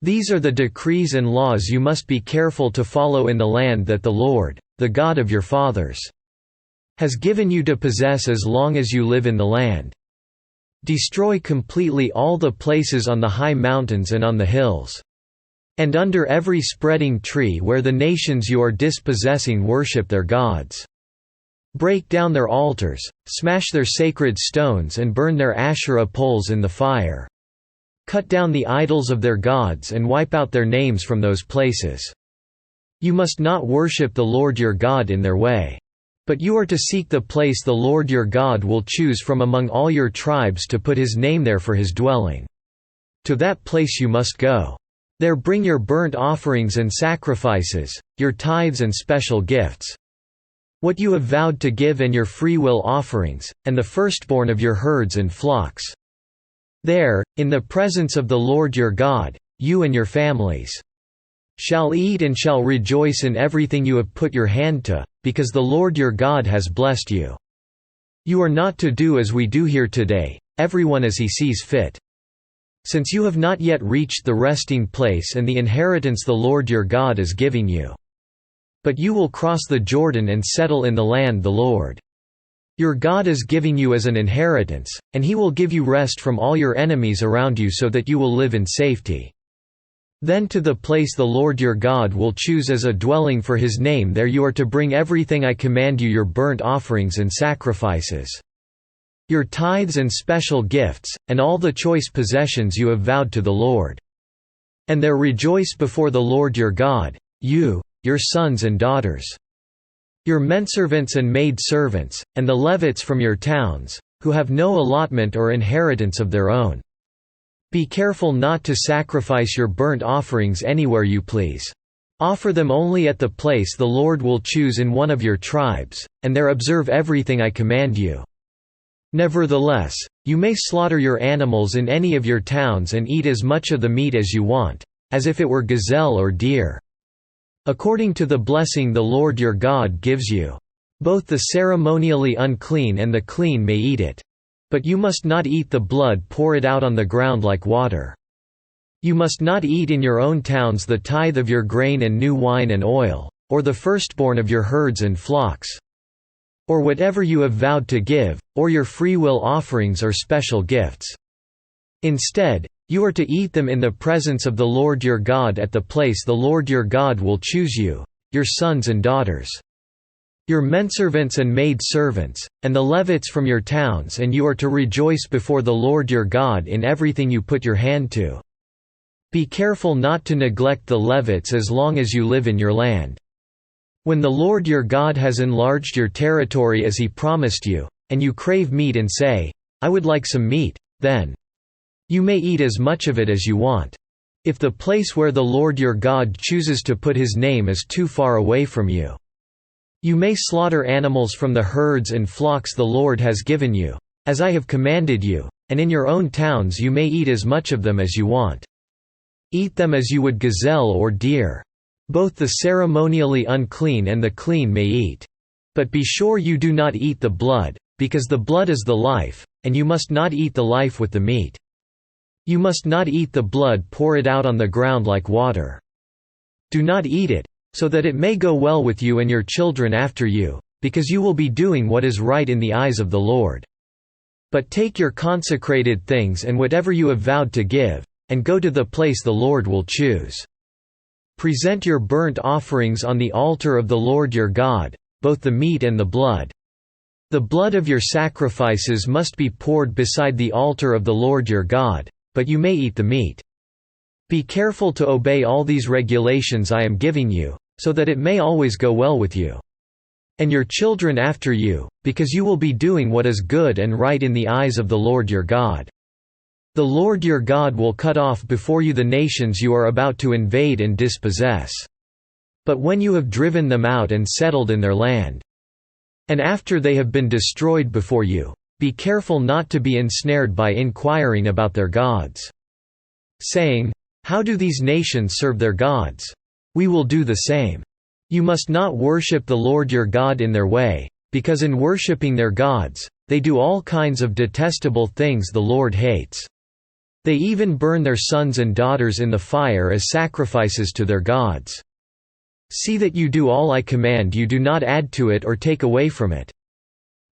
These are the decrees and laws you must be careful to follow in the land that the Lord, the God of your fathers, has given you to possess as long as you live in the land. Destroy completely all the places on the high mountains and on the hills, and under every spreading tree where the nations you are dispossessing worship their gods. Break down their altars, smash their sacred stones and burn their Asherah poles in the fire. Cut down the idols of their gods and wipe out their names from those places. You must not worship the Lord your God in their way. But you are to seek the place the Lord your God will choose from among all your tribes to put his name there for his dwelling. To that place you must go. There bring your burnt offerings and sacrifices, your tithes and special gifts. What you have vowed to give and your freewill offerings, and the firstborn of your herds and flocks. There, in the presence of the Lord your God, you and your families shall eat and shall rejoice in everything you have put your hand to, because the Lord your God has blessed you. You are not to do as we do here today, everyone as he sees fit. Since you have not yet reached the resting place and the inheritance the Lord your God is giving you. But you will cross the Jordan and settle in the land the Lord your God is giving you as an inheritance, and he will give you rest from all your enemies around you so that you will live in safety. Then to the place the Lord your God will choose as a dwelling for his name, there you are to bring everything I command you, your burnt offerings and sacrifices, your tithes and special gifts, and all the choice possessions you have vowed to the Lord. And there rejoice before the Lord your God, you, your sons and daughters, your menservants and maidservants, and the Levites from your towns, who have no allotment or inheritance of their own. Be careful not to sacrifice your burnt offerings anywhere you please. Offer them only at the place the Lord will choose in one of your tribes, and there observe everything I command you. Nevertheless, you may slaughter your animals in any of your towns and eat as much of the meat as you want, as if it were gazelle or deer, according to the blessing the Lord your God gives you. Both the ceremonially unclean and the clean may eat it. But you must not eat the blood, pour it out on the ground like water. You must not eat in your own towns the tithe of your grain and new wine and oil, or the firstborn of your herds and flocks, or whatever you have vowed to give, or your freewill offerings or special gifts. Instead, you are to eat them in the presence of the Lord your God at the place the Lord your God will choose you, your sons and daughters, your menservants and maidservants, and the Levites from your towns, and you are to rejoice before the Lord your God in everything you put your hand to. Be careful not to neglect the Levites as long as you live in your land. When the Lord your God has enlarged your territory as he promised you, and you crave meat and say, I would like some meat, then you may eat as much of it as you want. If the place where the Lord your God chooses to put his name is too far away from you, you may slaughter animals from the herds and flocks the Lord has given you, as I have commanded you, and in your own towns you may eat as much of them as you want. Eat them as you would gazelle or deer. Both the ceremonially unclean and the clean may eat. But be sure you do not eat the blood, because the blood is the life, and you must not eat the life with the meat. You must not eat the blood, pour it out on the ground like water. Do not eat it, so that it may go well with you and your children after you, because you will be doing what is right in the eyes of the Lord. But take your consecrated things and whatever you have vowed to give, and go to the place the Lord will choose. Present your burnt offerings on the altar of the Lord your God, both the meat and the blood. The blood of your sacrifices must be poured beside the altar of the Lord your God, but you may eat the meat. Be careful to obey all these regulations I am giving you, so that it may always go well with you and your children after you, because you will be doing what is good and right in the eyes of the Lord your God. The Lord your God will cut off before you the nations you are about to invade and dispossess. But when you have driven them out and settled in their land, and after they have been destroyed before you, be careful not to be ensnared by inquiring about their gods, saying, How do these nations serve their gods? We will do the same. You must not worship the Lord your God in their way, because in worshipping their gods, they do all kinds of detestable things the Lord hates. They even burn their sons and daughters in the fire as sacrifices to their gods. See that you do all I command you, do not add to it or take away from it.